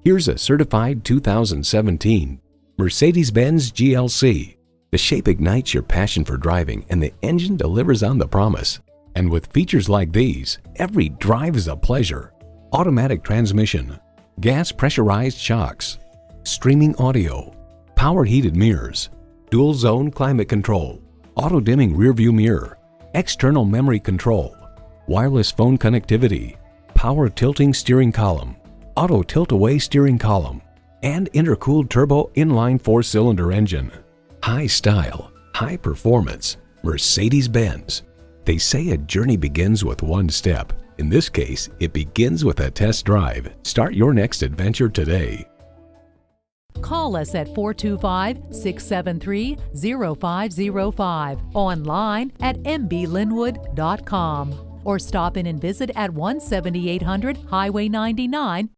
Here's a certified 2017 Mercedes-Benz GLC. The shape ignites your passion for driving and the engine delivers on the promise. And with features like these, every drive is a pleasure. Automatic transmission, gas pressurized shocks, streaming audio, power heated mirrors, dual zone climate control, auto dimming rear view mirror, external memory control, wireless phone connectivity, power tilting steering column, auto tilt-away steering column, and intercooled turbo inline 4-cylinder engine. High style, high performance, Mercedes-Benz. They say a journey begins with one step. In this case, it begins with a test drive. Start your next adventure today. Call us at 425-673-0505, online at mblynnwood.com, or stop in and visit at 17800 Highway 99,